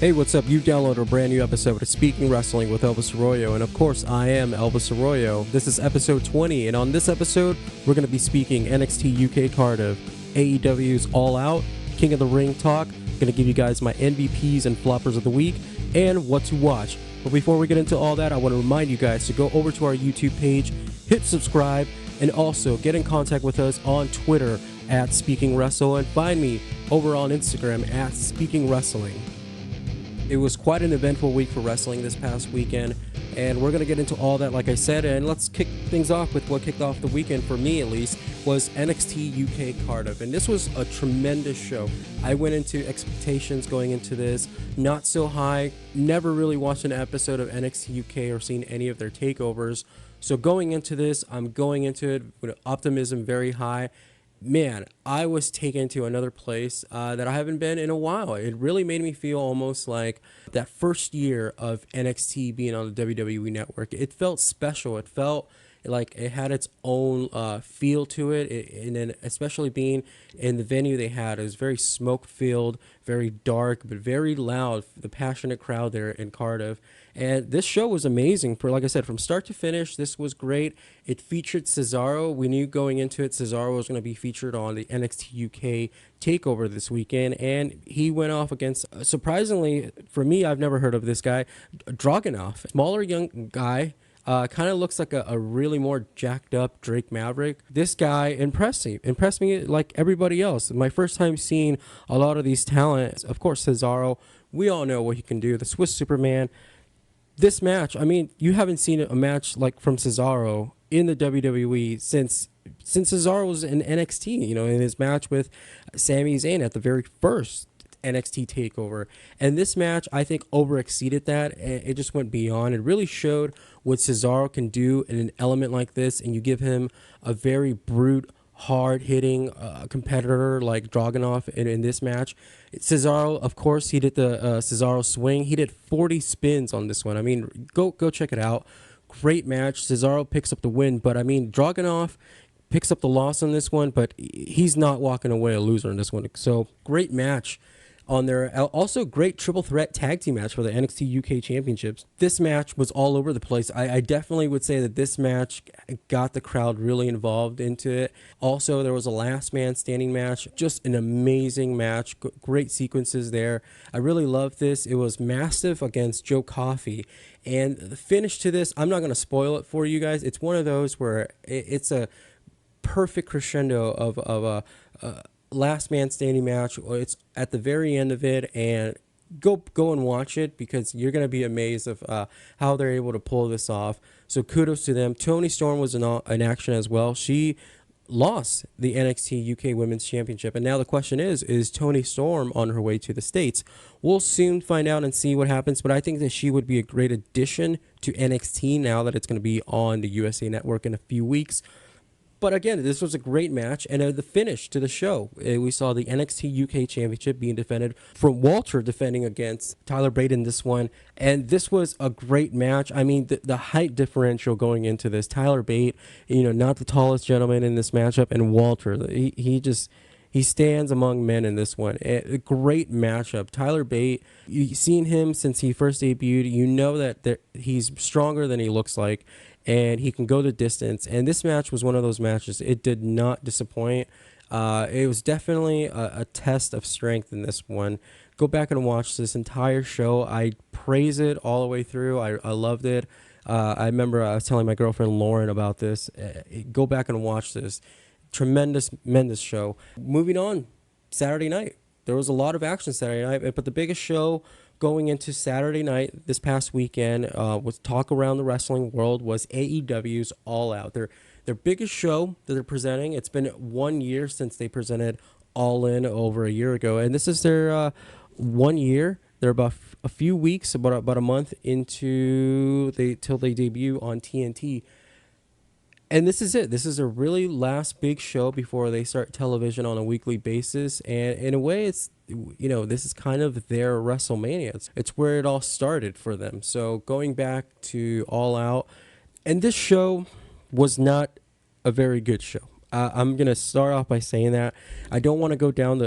Hey, what's up? You downloaded a brand new episode of Speaking Wrestling with Elvis Arroyo, and of course, I am Elvis Arroyo. This is episode 20, and on this episode, we're going to be speaking NXT UK Cardiff, AEW's All Out, King of the Ring talk, going to give you guys my MVPs and floppers of the week, and what to watch. But before we get into all that, I want to remind you guys to go over to our YouTube page, hit subscribe, and also get in contact with us on Twitter at Speaking Wrestle, and find me over on Instagram at Speaking Wrestling. It was quite an eventful week for wrestling this past weekend, and we're going to get into all that, like I said, and let's kick things off with what kicked off the weekend, for me at least, was NXT UK Cardiff, and this was a tremendous show. I went into expectations going into this, not so high, never really watched an episode of NXT UK or seen any of their takeovers, so going into this, I'm going into it with optimism very high. Man, I was taken to another place that I haven't been in a while. It really made me feel almost like that first year of NXT being on the WWE Network. It felt special. It felt like it had its own feel to it. And then especially being in the venue they had, it was very smoke-filled, very dark, but very loud, the passionate crowd there in Cardiff. And this show was amazing. For, like I said, from start to finish, this was great. It featured Cesaro. We knew going into it Cesaro was going to be featured on the NXT UK takeover this weekend, and he went off against, surprisingly, for me, I've never heard of this guy, Dragunov. Smaller young guy, kind of looks like a really more jacked up Drake Maverick. This guy impressed me like everybody else. My first time seeing a lot of these talents, of course, Cesaro, we all know what he can do, the Swiss Superman. This match, I mean, you haven't seen a match like from Cesaro in the WWE since Cesaro was in NXT, you know, in his match with Sami Zayn at the very first NXT takeover. And this match, I think, overexceeded that. It just went beyond. It really showed what Cesaro can do in an element like this, and you give him a very brute, hard-hitting competitor like Dragunov in this match. Cesaro, of course, he did the Cesaro swing. He did 40 spins on this one. I mean, go check it out. Great match. Cesaro picks up the win, but I mean, Dragunov picks up the loss on this one, but he's not walking away a loser in this one. So great match on there. Also great triple threat tag team match for the NXT UK Championships. This match was all over the place. I definitely would say that this match got the crowd really involved into it. Also, there was a last man standing match. Just an amazing match. Great sequences there. I really loved this. It was Mastiff against Joe Coffey. And the finish to this, I'm not going to spoil it for you guys. It's one of those where it's a perfect crescendo of a last man standing match. It's at the very end of it, and go and watch it because you're going to be amazed of how they're able to pull this off. So kudos to them. Toni Storm was in action as well. She lost the NXT UK Women's Championship, and now the question is Toni Storm on her way to the States? We'll soon find out and see what happens, but I think that she would be a great addition to NXT now that it's going to be on the USA Network in a few weeks. But again, this was a great match, and the finish to the show, we saw the NXT UK Championship being defended from Walter defending against Tyler Bate in this one, and this was a great match. I mean, the height differential going into this, Tyler Bate, you know, not the tallest gentleman in this matchup, and Walter, he stands among men in this one. A great matchup. Tyler Bate, you've seen him since he first debuted. You know that he's stronger than he looks like, and he can go the distance. And this match was one of those matches. It did not disappoint. It was definitely a test of strength in this one. Go back and watch this entire show. I praise it all the way through. I loved it. I remember I was telling my girlfriend Lauren about this. Go back and watch this. Tremendous show. Moving on, Saturday night. There was a lot of action Saturday night, but the biggest show going into Saturday night this past weekend was talk around the wrestling world was AEW's All Out. Their biggest show that they're presenting. It's been 1 year since they presented All In over a year ago, and this is their 1 year. They're about a few weeks, about a month into till they debut on TNT. And this is it. This is a really last big show before they start television on a weekly basis. And in a way, it's, you know, this is kind of their WrestleMania. It's where it all started for them. So going back to All Out, and this show was not a very good show. I'm going to start off by saying that. I don't want to go down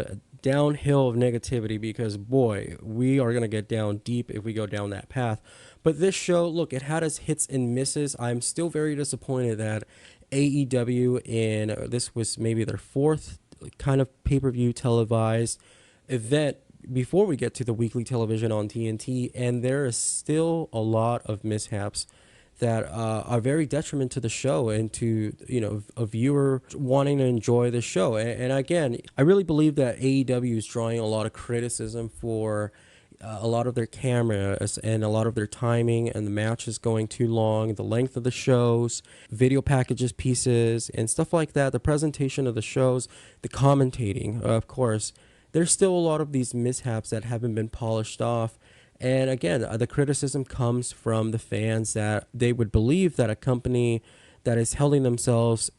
downhill of negativity because, boy, we are going to get down deep if we go down that path. But this show, look, it had its hits and misses. I'm still very disappointed that AEW, and this was maybe their fourth kind of pay-per-view televised event before we get to the weekly television on TNT, and there is still a lot of mishaps that are very detriment to the show and to, you know, a viewer wanting to enjoy the show. And again, I really believe that AEW is drawing a lot of criticism for a lot of their cameras and a lot of their timing, and the matches going too long, the length of the shows, video packages, pieces, and stuff like that, the presentation of the shows, the commentating, of course. There's still a lot of these mishaps that haven't been polished off. And again, the criticism comes from the fans that they would believe that a company that is holding themselves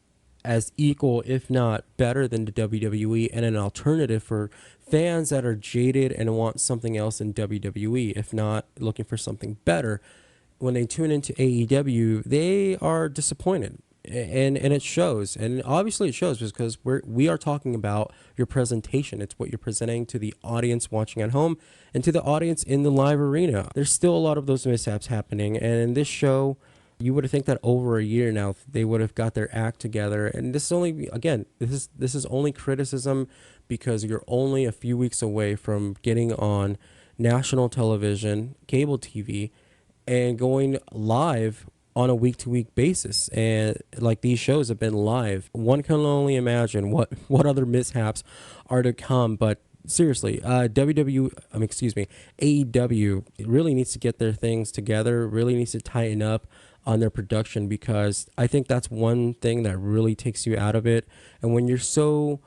as equal, if not better than the WWE, and an alternative for fans that are jaded and want something else in WWE, if not looking for something better, when they tune into AEW, they are disappointed. And it shows, and obviously it shows because we are talking about your presentation. It's what you're presenting to the audience watching at home and to the audience in the live arena. There's still a lot of those mishaps happening, and in this show, you would have think that over a year now they would have got their act together. And this is only, again, this is only criticism because you're only a few weeks away from getting on national television, cable TV, and going live on a week-to-week basis. And like, these shows have been live. One can only imagine what other mishaps are to come. But seriously, AEW really needs to get their things together, really needs to tighten up on their production, because I think that's one thing that really takes you out of it. And when you're so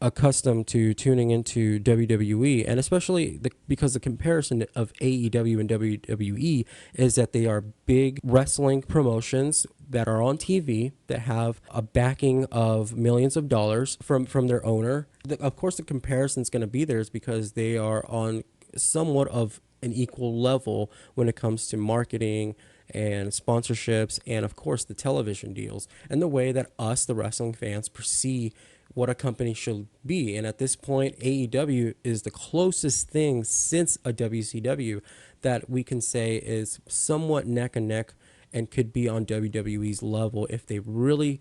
accustomed to tuning into WWE, and especially because the comparison of AEW and WWE is that they are big wrestling promotions that are on TV that have a backing of millions of dollars from their owner. Of course, the comparison is going to be there is because they are on somewhat of an equal level when it comes to marketing and sponsorships, and of course the television deals, and the way that us, the wrestling fans, perceive what a company should be. And at this point, AEW is the closest thing since a WCW that we can say is somewhat neck and neck and could be on WWE's level if they really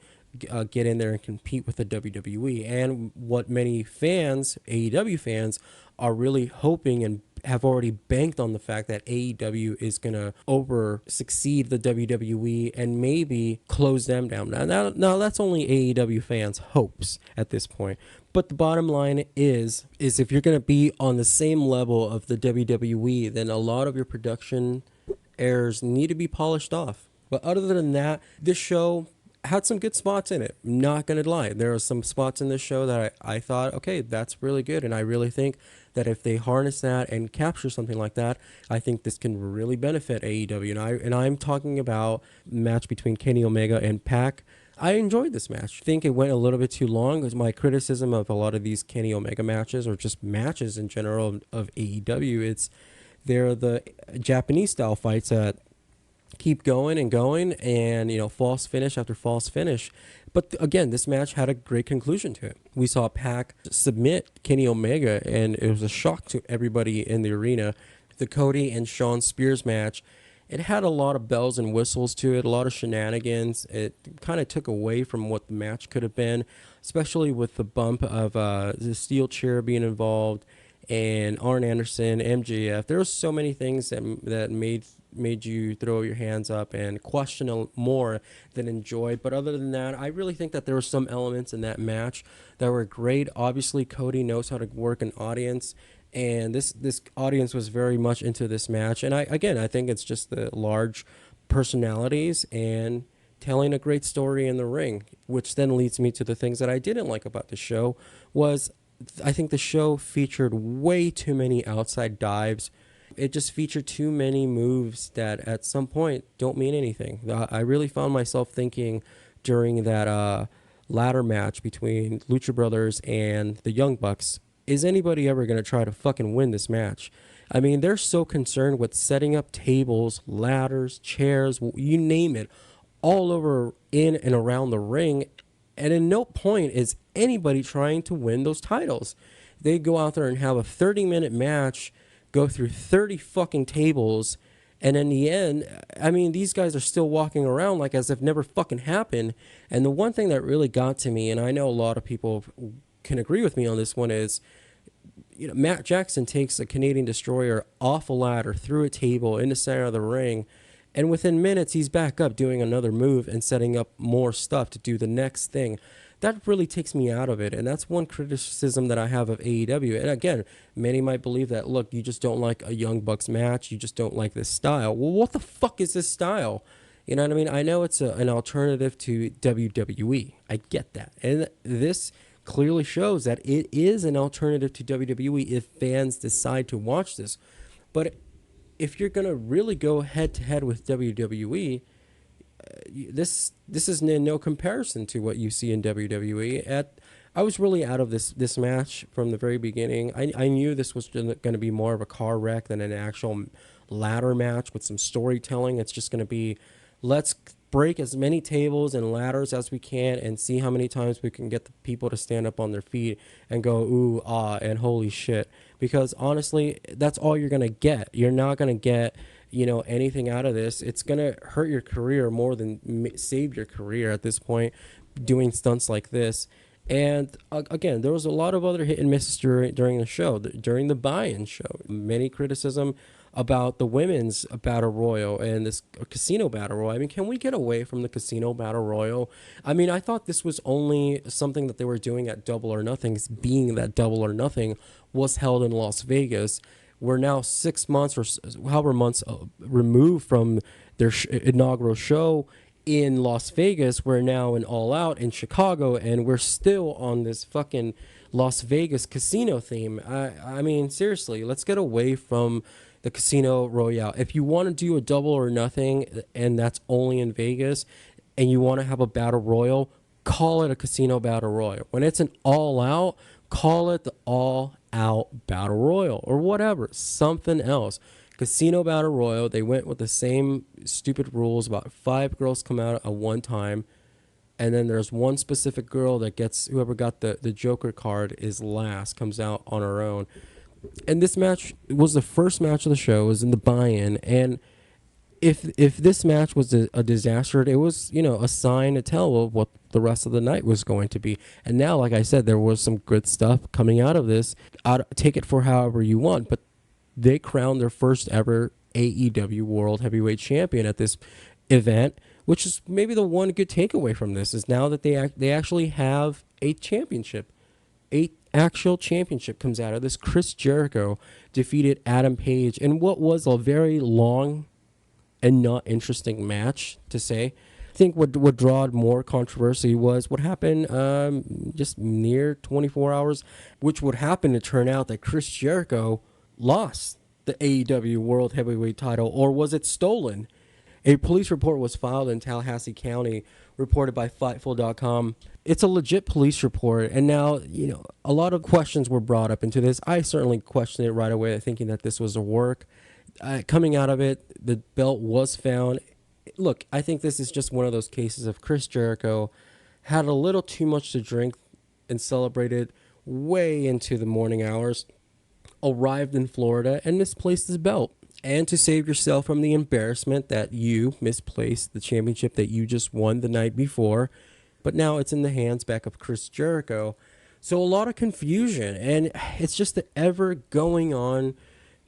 get in there and compete with the WWE. And what many fans, AEW fans, are really hoping and have already banked on the fact that AEW is going to succeed the WWE and maybe close them down. Now that's only AEW fans' hopes at this point. But the bottom line is if you're going to be on the same level of the WWE, then a lot of your production errors need to be polished off. But other than that, this show had some good spots in it. Not gonna lie, there are some spots in this show that I thought, okay, that's really good, and I really think that if they harness that and capture something like that, I think this can really benefit AEW. And I'm talking about match between Kenny Omega and Pac. I enjoyed this match. I think it went a little bit too long. Because my criticism of a lot of these Kenny Omega matches, or just matches in general of AEW, they're the Japanese style fights that keep going and, you know, false finish after false finish. But again, this match had a great conclusion to it. We saw Pac submit Kenny Omega, and it was a shock to everybody in the arena. The Cody and Shawn Spears match, it had a lot of bells and whistles to it, a lot of shenanigans. It kind of took away from what the match could have been, especially with the bump of the steel chair being involved, and Arn Anderson, MJF. There were so many things that made you throw your hands up and question more than enjoy. But other than that, I really think that there were some elements in that match that were great. Obviously, Cody knows how to work an audience, and this audience was very much into this match. And I think it's just the large personalities and telling a great story in the ring, which then leads me to the things that I didn't like about the show. Was I think the show featured way too many outside dives. It just featured too many moves that at some point don't mean anything. I really found myself thinking during that ladder match between Lucha Brothers and the Young Bucks, is anybody ever going to try to fucking win this match? I mean, they're so concerned with setting up tables, ladders, chairs, you name it, all over in and around the ring. And in no point is anybody trying to win those titles. They go out there and have a 30-minute match, go through 30 fucking tables, and in the end, I mean, these guys are still walking around like as if never fucking happened. And the one thing that really got to me, and I know a lot of people can agree with me on this one, is Matt Jackson takes a Canadian Destroyer off a ladder, through a table, in the center of the ring, and within minutes, he's back up doing another move and setting up more stuff to do the next thing. That really takes me out of it, and that's one criticism that I have of AEW. And again, many might believe that, look, you just don't like a Young Bucks match, you just don't like this style. Well, what the fuck is this style? You know what I mean? I know it's an alternative to WWE. I get that. And this clearly shows that it is an alternative to WWE if fans decide to watch this. But if you're going to really go head-to-head with WWE, this is in no comparison to what you see in WWE. I was really out of this match from the very beginning. I knew this was going to be more of a car wreck than an actual ladder match with some storytelling. It's just going to be, let's break as many tables and ladders as we can and see how many times we can get the people to stand up on their feet and go, ooh, ah, and holy shit. Because honestly, that's all you're going to get. You're not going to get anything out of this. It's going to hurt your career more than save your career at this point, doing stunts like this. And again, there was a lot of other hit and misses during the show, during the buy-in show. Many criticism about the women's battle royal and this casino battle royal. I mean, can we get away from the casino battle royal? I mean, I thought this was only something that they were doing at Double or Nothing, being that Double or Nothing was held in Las Vegas. We're now 6 months or however months removed from their inaugural show in Las Vegas. We're now in All Out in Chicago, and we're still on this fucking Las Vegas casino theme. I mean, seriously, let's get away from the Casino Royale. If you want to do a Double or Nothing, and that's only in Vegas, and you want to have a battle royal, call it a Casino Battle Royal. When it's an All Out, call it the All Out Battle Royal or whatever, something else. Casino Battle Royal, they went with the same stupid rules. About 5 girls come out at one time, and then there's one specific girl that gets, whoever got the Joker card is last, comes out on her own. And this match was the first match of the show. It was in the buy-in, and if this match was a disaster, it was a sign to tell of what the rest of the night was going to be. And now, like I said, there was some good stuff coming out of this. Take it for however you want, but they crowned their first ever AEW World Heavyweight Champion at this event, which is maybe the one good takeaway from this, is now that they actually have a championship. A actual championship comes out of this. Chris Jericho defeated Adam Page in what was a very long and not interesting match, to say. I think what drawed more controversy was what happened just near 24 hours, which would happen to turn out that Chris Jericho lost the AEW World Heavyweight title, or was it stolen? A police report was filed in Tallahassee County, reported by Fightful.com. It's a legit police report, and now, a lot of questions were brought up into this. I certainly questioned it right away, thinking that this was a work. Coming out of it, the belt was found. Look, I think this is just one of those cases of Chris Jericho had a little too much to drink and celebrated way into the morning hours, arrived in Florida, and misplaced his belt. And to save yourself from the embarrassment that you misplaced the championship that you just won the night before, but now it's in the hands back of Chris Jericho. So a lot of confusion, and it's just the ever going on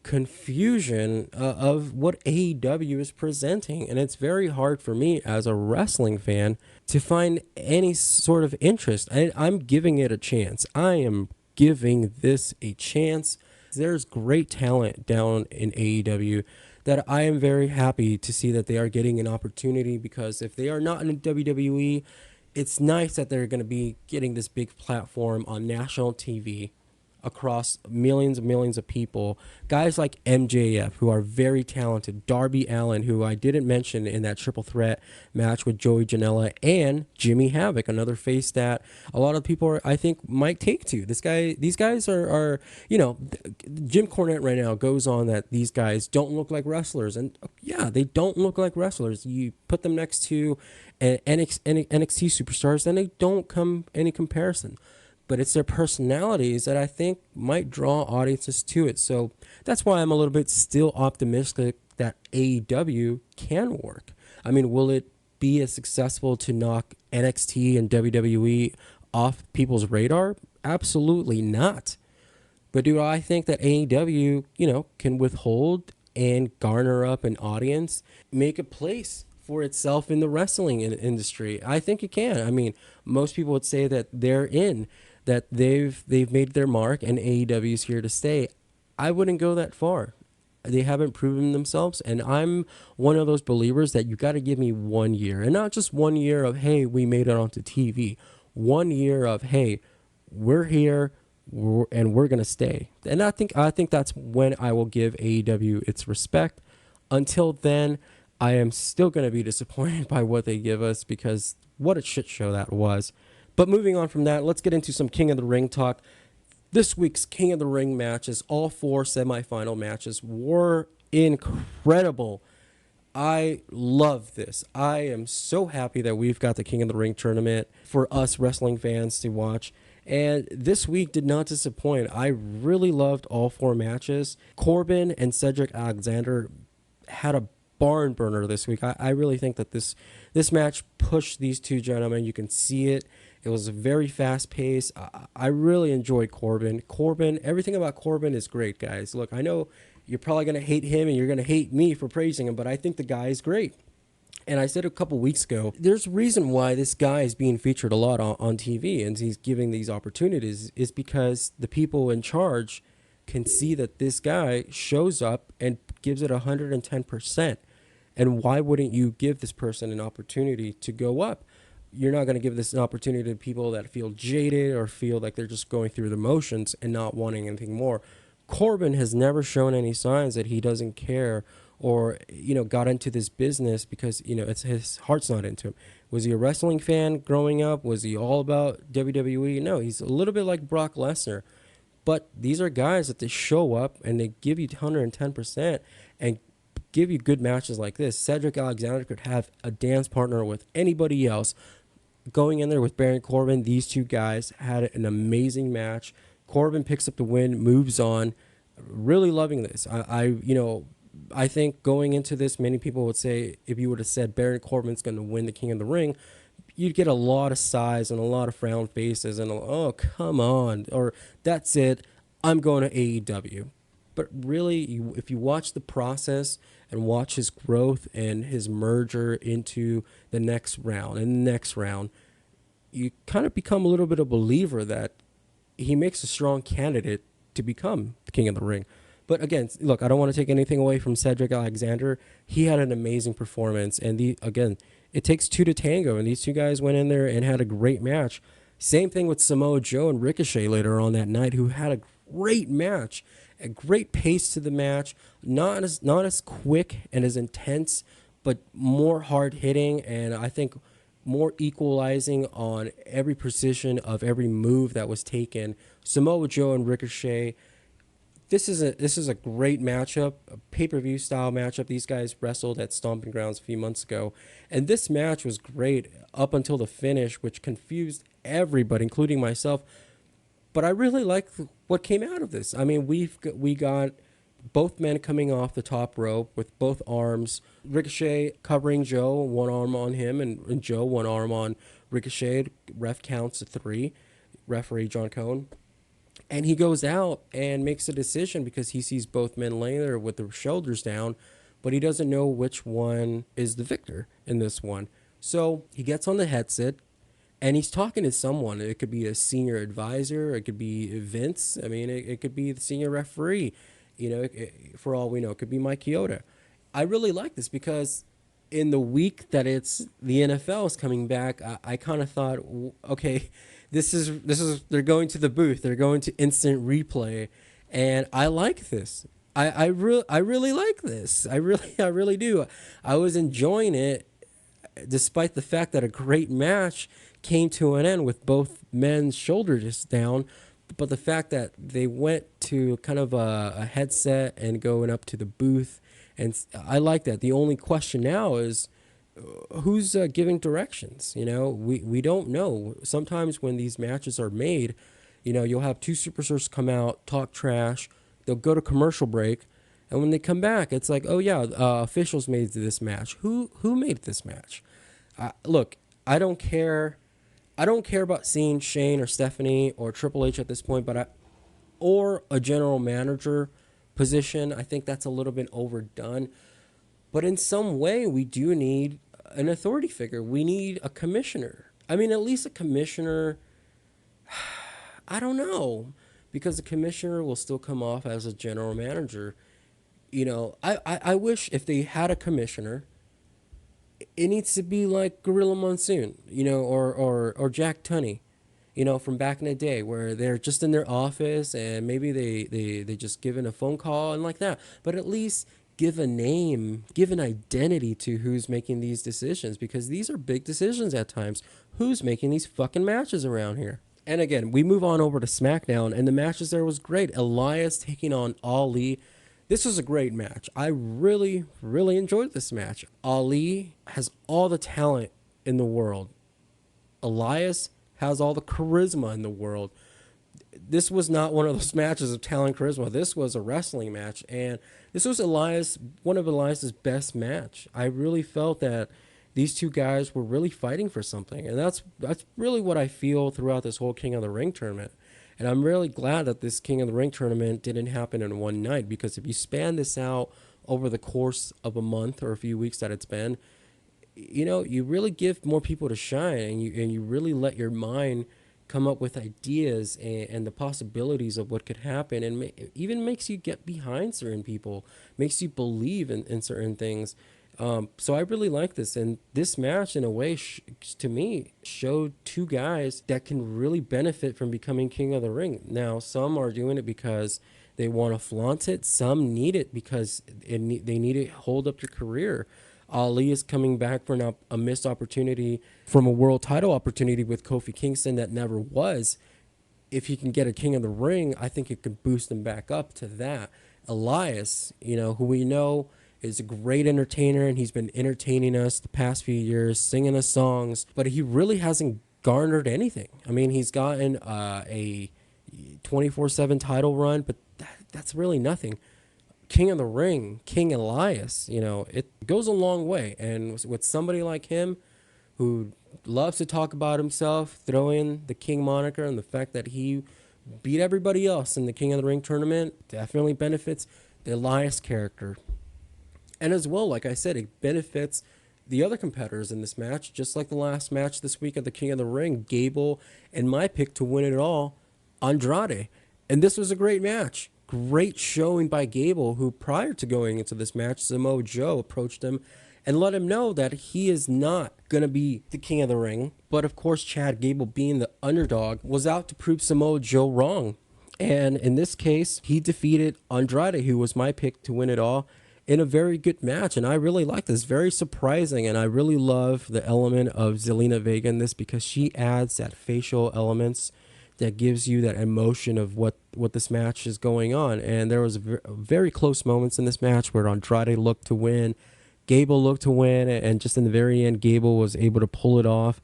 confusion of what AEW is presenting. And it's very hard for me as a wrestling fan to find any sort of interest. I'm giving it a chance. I am giving this a chance. There's great talent down in AEW that I am very happy to see that they are getting an opportunity, because if they are not in WWE, it's nice that they're going to be getting this big platform on national TV. across millions and millions of people. Guys like MJF, who are very talented, Darby Allin, who I didn't mention in that triple threat match with Joey Janela, and Jimmy Havoc, another face that a lot of people I think might take to. These guys are Jim Cornette right now goes on that these guys don't look like wrestlers, and yeah, they don't look like wrestlers. You put them next to NXT superstars, then they don't come any comparison. But it's their personalities that I think might draw audiences to it. So that's why I'm a little bit still optimistic that AEW can work. I mean, will it be as successful to knock NXT and WWE off people's radar? Absolutely not. But do I think that AEW, can withhold and garner up an audience, make a place for itself in the wrestling industry? I think it can. I mean, most people would say that that they've made their mark and AEW is here to stay. I wouldn't go that far. They haven't proven themselves, and I'm one of those believers that you got to give me 1 year, and not just 1 year of, hey, we made it onto TV. 1 year of, hey, we're here and we're gonna stay. And I think that's when I will give AEW its respect. Until then, I am still gonna be disappointed by what they give us, because what a shit show that was. But moving on from that, let's get into some King of the Ring talk. This week's King of the Ring matches, all 4 semifinal matches, were incredible. I love this. I am so happy that we've got the King of the Ring tournament for us wrestling fans to watch. And this week did not disappoint. I really loved all 4 matches. Corbin and Cedric Alexander had a barn burner this week. I really think that this match pushed these two gentlemen. You can see it. It was very fast paced. I really enjoyed Corbin. Everything about Corbin is great, guys. Look, I know you're probably going to hate him and you're going to hate me for praising him, but I think the guy is great. And I said a couple weeks ago, there's a reason why this guy is being featured a lot on TV and he's giving these opportunities, is because the people in charge can see that this guy shows up and gives it 110%. And why wouldn't you give this person an opportunity to go up? You're not going to give this an opportunity to people that feel jaded or feel like they're just going through the motions and not wanting anything more. Corbin has never shown any signs that he doesn't care or, got into this business because, it's his heart's not into him. Was he a wrestling fan growing up? Was he all about WWE? No, he's a little bit like Brock Lesnar. But these are guys that they show up and they give you 110% and give you good matches like this. Cedric Alexander could have a dance partner with anybody else. Going in there with Baron Corbin, these two guys had an amazing match. Corbin picks up the win, moves on. Really loving this. I think going into this, many people would say if you would have said Baron Corbin's going to win the King of the Ring, you'd get a lot of sighs and a lot of frown faces and oh, come on, or that's it, I'm going to AEW. But really, if you watch the process and watch his growth and his merger into the next round and the next round, you kind of become a little bit of a believer that he makes a strong candidate to become the King of the Ring. But again, look, I don't want to take anything away from Cedric Alexander. He had an amazing performance. And it takes 2 to tango. And these two guys went in there and had a great match. Same thing with Samoa Joe and Ricochet later on that night, who had a great match. A great pace to the match, not as quick and as intense, but more hard hitting, and I think more equalizing on every precision of every move that was taken. Samoa Joe and Ricochet. This is a great matchup, a pay-per-view style matchup. These guys wrestled at Stomping Grounds a few months ago, and this match was great up until the finish, which confused everybody, including myself. But I really like what came out of this. I mean, we got both men coming off the top rope with both arms. Ricochet covering Joe, one arm on him, and Joe, one arm on Ricochet. Ref counts to 3. Referee John Cone. And he goes out and makes a decision because he sees both men laying there with their shoulders down, but he doesn't know which one is the victor in this one. So he gets on the headset, and he's talking to someone. It could be a senior advisor. It could be Vince. I mean, it could be the senior referee. For all we know, it could be Mike Chioda. I really like this because in the week that it's the NFL is coming back, I kind of thought, okay, They're going to the booth. They're going to instant replay, and I like this. I really like this. I really do. I was enjoying it, despite the fact that a great match came to an end with both men's shoulders down. But the fact that they went to kind of a headset and going up to the booth, and I like that. The only question now is who's giving directions. We don't know. Sometimes when these matches are made, you'll have two superstars come out, talk trash, they'll go to commercial break, and when they come back, it's like, oh yeah, officials made this match. Who made this match? Look, I don't care about seeing Shane or Stephanie or Triple H at this point, or a general manager position. I think that's a little bit overdone. But in some way, we do need an authority figure. We need a commissioner. I mean, at least a commissioner. I don't know, because the commissioner will still come off as a general manager. I wish if they had a commissioner, it needs to be like Gorilla Monsoon, or Jack Tunney, from back in the day, where they're just in their office and maybe they just give in a phone call and like that. But at least give a name, give an identity to who's making these decisions, because these are big decisions at times. Who's making these fucking matches around here? And again, we move on over to SmackDown, and the matches there was great. Elias taking on Ali. This was a great match. I really, really enjoyed this match. Ali has all the talent in the world. Elias has all the charisma in the world. This was not one of those matches of talent charisma. This was a wrestling match, and this was one of Elias's best match. I really felt that these two guys were really fighting for something, and that's really what I feel throughout this whole King of the Ring tournament. And I'm really glad that this King of the Ring tournament didn't happen in one night, because if you span this out over the course of a month or a few weeks that it's been, you really give more people to shine, and you really let your mind come up with ideas and the possibilities of what could happen, and even makes you get behind certain people, makes you believe in certain things. So I really like this, and this match in a way to me showed two guys that can really benefit from becoming King of the Ring. Now, some are doing it because they want to flaunt it. Some need it because they need to hold up their career. Ali is coming back for a missed opportunity from a world title opportunity with Kofi Kingston that never was. If he can get a King of the Ring, I think it could boost him back up to that. Elias, who we know is a great entertainer, and he's been entertaining us the past few years, singing us songs, but he really hasn't garnered anything. I mean, he's gotten a 24/7 title run, but that's really nothing. King of the Ring, King Elias, it goes a long way. And with somebody like him who loves to talk about himself, throw in the King moniker, and the fact that he beat everybody else in the King of the Ring tournament, definitely benefits the Elias character. And as well, like I said, it benefits the other competitors in this match, just like the last match this week at the King of the Ring, Gable, and my pick to win it all, Andrade. And this was a great match. Great showing by Gable, who prior to going into this match, Samoa Joe approached him and let him know that he is not going to be the King of the Ring. But of course, Chad Gable, being the underdog, was out to prove Samoa Joe wrong. And in this case, he defeated Andrade, who was my pick to win it all, in a very good match. And I really like this. Very surprising. And I really love the element of Zelina Vega in this, because she adds that facial elements that gives you that emotion of what this match is going on. And there was very close moments in this match where Andrade looked to win, Gable looked to win, and just in the very end, Gable was able to pull it off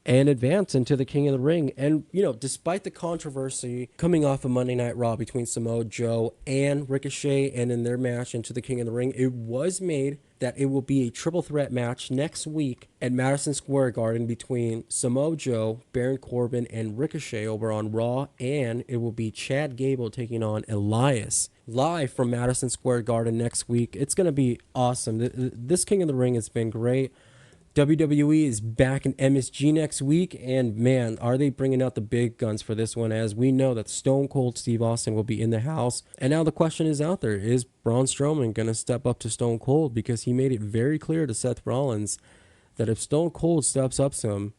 and advance into the King of the Ring. And, despite the controversy coming off of Monday Night Raw between Samoa Joe and Ricochet, and in their match into the King of the Ring, it was made that it will be a triple threat match next week at Madison Square Garden between Samoa Joe, Baron Corbin, and Ricochet over on Raw, and it will be Chad Gable taking on Elias live from Madison Square Garden next week. It's going to be awesome. This King of the Ring has been great. WWE is back in MSG next week, and man, are they bringing out the big guns for this one, as we know that Stone Cold Steve Austin will be in the house. And now the question is out there, is Braun Strowman going to step up to Stone Cold? Because he made it very clear to Seth Rollins that if Stone Cold steps up to him,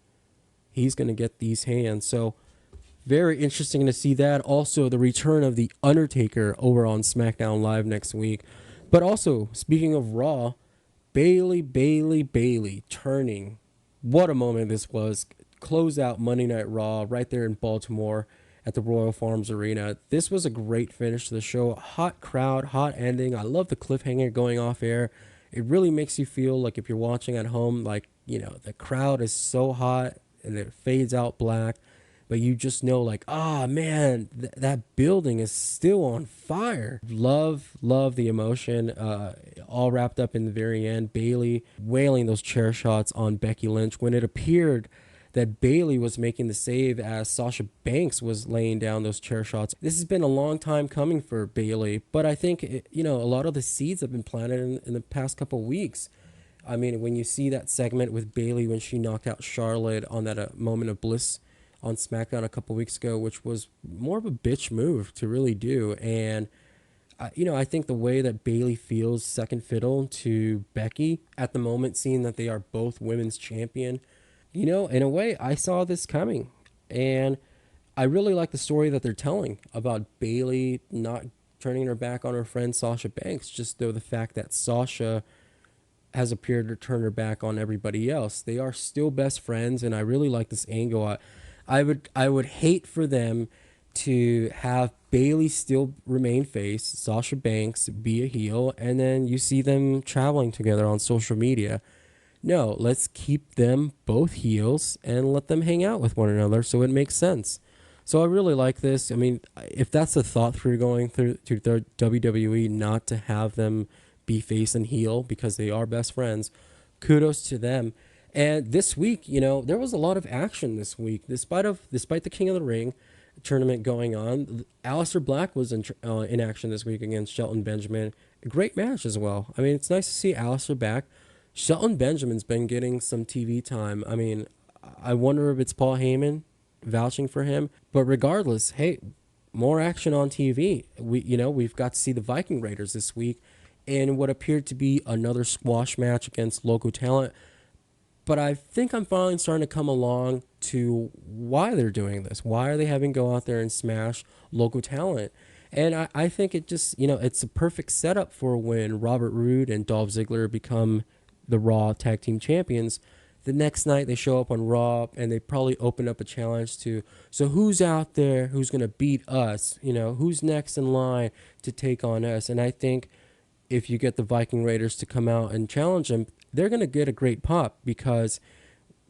he's going to get these hands. So very interesting to see that. Also, the return of The Undertaker over on SmackDown Live next week. But also, speaking of Raw, Bayley turning. What a moment this was. Close out Monday Night Raw right there in Baltimore at the Royal Farms Arena. This was a great finish to the show. Hot crowd, hot ending. I love the cliffhanger going off air. It really makes you feel like if you're watching at home, like, you know, the crowd is so hot and it fades out black. But you just know, like, oh, man, that building is still on fire. Love the emotion, all wrapped up in the very end. Bayley wailing those chair shots on Becky Lynch when it appeared that Bayley was making the save as Sasha Banks was laying down those chair shots. This has been a long time coming for Bayley, but I think, a lot of the seeds have been planted in the past couple weeks. I mean, when you see that segment with Bayley when she knocked out Charlotte on that moment of bliss on SmackDown a couple weeks ago, which was more of a bitch move to really do. And, I think the way that Bayley feels second fiddle to Becky at the moment, seeing that they are both women's champion, in a way, I saw this coming. And I really like the story that they're telling about Bayley not turning her back on her friend Sasha Banks, just though the fact that Sasha has appeared to turn her back on everybody else. They are still best friends, and I really like this angle. I would hate for them to have Bayley still remain face, Sasha Banks be a heel, and then you see them traveling together on social media. No, let's keep them both heels and let them hang out with one another so it makes sense. So I really like this. I mean, if that's the thought through going through to the WWE, not to have them be face and heel because they are best friends, kudos to them. And this week, there was a lot of action this week. Despite the King of the Ring tournament going on, Aleister Black was in action this week against Shelton Benjamin. A great match as well. I mean, it's nice to see Aleister back. Shelton Benjamin's been getting some TV time. I mean, I wonder if it's Paul Heyman vouching for him. But regardless, hey, more action on TV. We've got to see the Viking Raiders this week in what appeared to be another squash match against local talent. But I think I'm finally starting to come along to why they're doing this. Why are they having to go out there and smash local talent? And I think it just, it's a perfect setup for when Robert Roode and Dolph Ziggler become the Raw Tag Team Champions. The next night they show up on Raw and they probably open up a challenge to, so who's out there who's going to beat us? Who's next in line to take on us? And I think if you get the Viking Raiders to come out and challenge them, they're going to get a great pop because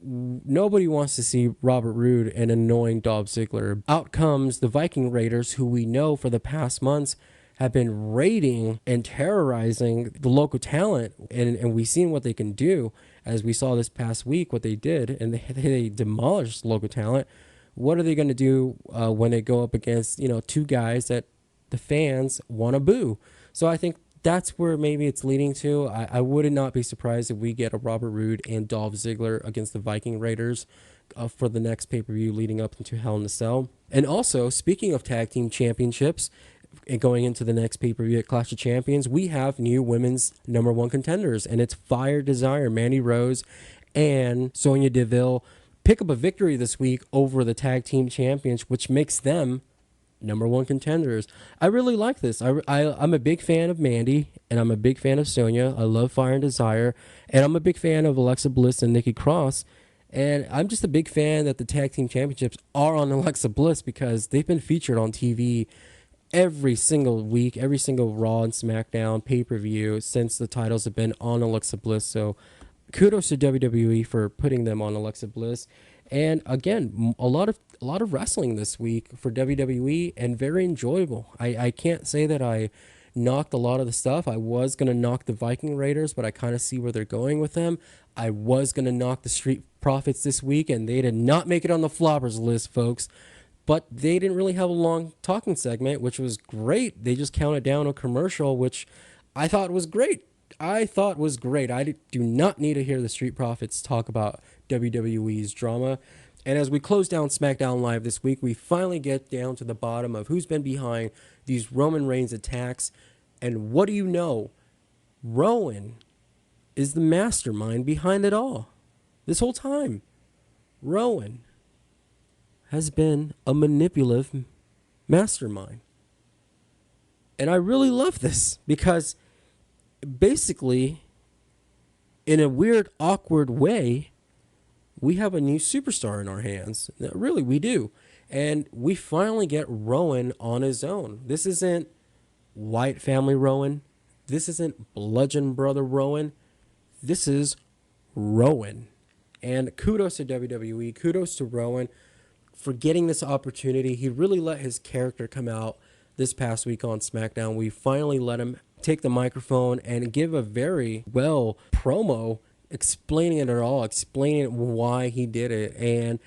nobody wants to see Robert Roode and annoying Dolph Ziggler. Out comes the Viking Raiders, who we know for the past months have been raiding and terrorizing the local talent, and we've seen what they can do, as we saw this past week what they did, and they demolished local talent. What are they going to do when they go up against two guys that the fans want to boo? So I think that's where maybe it's leading to. I would not be surprised if we get a Robert Roode and Dolph Ziggler against the Viking Raiders for the next pay-per-view leading up into Hell in a Cell. And also, speaking of tag team championships, and going into the next pay-per-view at Clash of Champions, we have new women's number one contenders, and it's Fire Desire, Mandy Rose, and Sonya Deville pick up a victory this week over the tag team champions, which makes them number one contenders. I really like this. I'm a big fan of Mandy, and I'm a big fan of Sonya. I love Fire and Desire, and I'm a big fan of Alexa Bliss and Nikki Cross. And I'm just a big fan that the tag team championships are on Alexa Bliss because they've been featured on TV every single week, every single Raw and SmackDown pay-per-view since the titles have been on Alexa Bliss. So kudos to WWE for putting them on Alexa Bliss. And again, a lot of wrestling this week for WWE, and very enjoyable. I can't say that I knocked a lot of the stuff. I was going to knock the Viking Raiders, but I kind of see where they're going with them. I was going to knock the Street Profits this week, and they did not make it on the floppers list, folks. But they didn't really have a long talking segment, which was great. They just counted down a commercial, which I thought was great. I do not need to hear the Street Profits talk about WWE's drama. And as we close down SmackDown Live this week, we finally get down to the bottom of who's been behind these Roman Reigns attacks. And what do you know? Rowan is the mastermind behind it all. This whole time. Rowan. has been a manipulative mastermind. And I really love this because basically, in a weird, awkward way, we have a new superstar in our hands. Really, we do. And we finally get Rowan on his own. This isn't White Family Rowan. This isn't Bludgeon Brother Rowan. This is Rowan. And kudos to WWE. Kudos to Rowan for getting this opportunity. He really let his character come out this past week on SmackDown. We finally let him take the microphone and give a very well promo explaining it all, explaining why he did it. And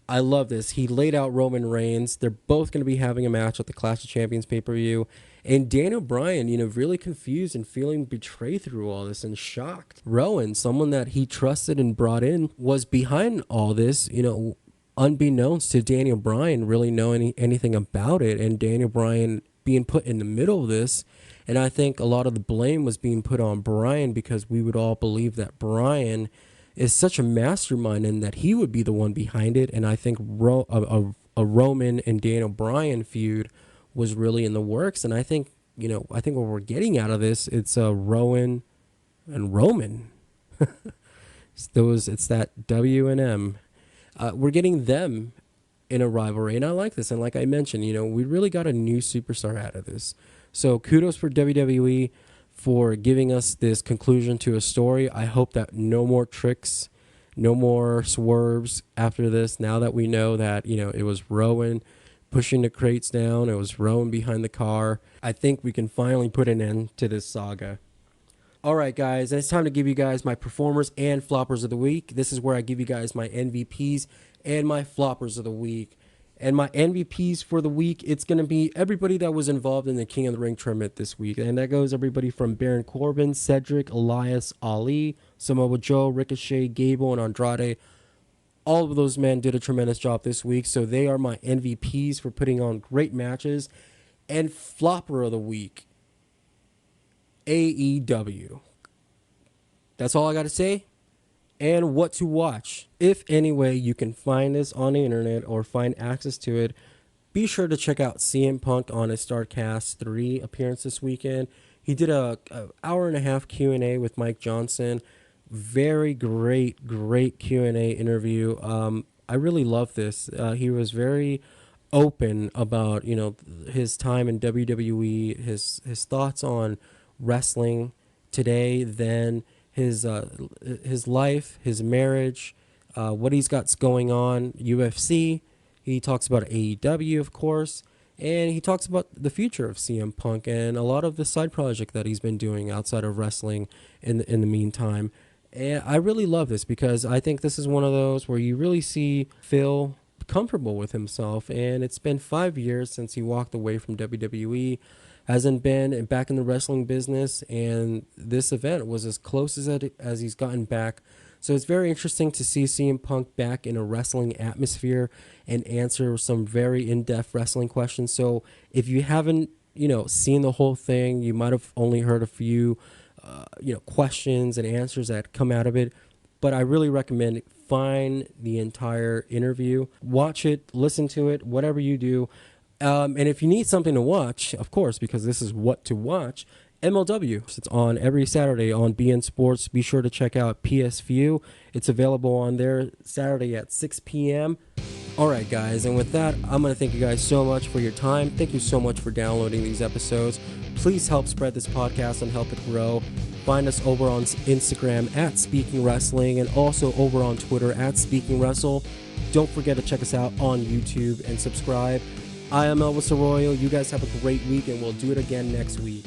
I love this. He laid out Roman Reigns. They're both going to be having a match at the Clash of Champions pay-per-view. And Daniel Bryan, really confused and feeling betrayed through all this and shocked. Rowan, someone that he trusted and brought in, was behind all this, unbeknownst to Daniel Bryan really knowing anything about it. And Daniel Bryan being put in the middle of this. And I think a lot of the blame was being put on Bryan because we would all believe that Bryan is such a mastermind and that he would be the one behind it. And I think a Roman and Daniel Bryan feud was really in the works. And I think, what we're getting out of this, it's Rowan and Roman. It's that W and M. We're getting them in a rivalry. And I like this. And like I mentioned, we really got a new superstar out of this. So kudos for WWE for giving us this conclusion to a story. I hope that no more tricks, no more swerves after this. Now that we know that, it was Rowan pushing the crates down, it was Rowan behind the car, I think we can finally put an end to this saga. All right, guys, it's time to give you guys my performers and floppers of the week. This is where I give you guys my MVPs and my floppers of the week. And my MVPs for the week, it's going to be everybody that was involved in the King of the Ring tournament this week. And that goes everybody from Baron Corbin, Cedric, Elias, Ali, Samoa Joe, Ricochet, Gable, and Andrade. All of those men did a tremendous job this week. So they are my MVPs for putting on great matches. And flopper of the week, AEW. That's all I got to say. And what to watch. If any way you can find this on the internet or find access to it, be sure to check out CM Punk on his StarCast 3 appearance this weekend. He did a hour and a half Q&A with Mike Johnson. Very great Q&A interview. I really love this. He was very open about, his time in WWE, his thoughts on wrestling today, then his life, his marriage, what he's got going on, UFC. He talks about AEW, of course, and he talks about the future of CM Punk and a lot of the side project that he's been doing outside of wrestling in the meantime. And I really love this because I think this is one of those where you really see Phil comfortable with himself, and it's been 5 years since he walked away from WWE. Hasn't been back in the wrestling business, and this event was as close as he's gotten back. So it's very interesting to see CM Punk back in a wrestling atmosphere and answer some very in-depth wrestling questions. So if you haven't, seen the whole thing, you might have only heard a few, questions and answers that come out of it. But I really recommend find the entire interview, watch it, listen to it, whatever you do. And if you need something to watch, of course, because this is what to watch, MLW. It's on every Saturday on BN Sports. Be sure to check out PS View. It's available on there Saturday at 6 p.m. All right, guys, and with that, I'm going to thank you guys so much for your time. Thank you so much for downloading these episodes. Please help spread this podcast and help it grow. Find us over on Instagram at Speaking Wrestling and also over on Twitter at Speaking Wrestle. Don't forget to check us out on YouTube and subscribe. I am Elvis Arroyo. You guys have a great week, and we'll do it again next week.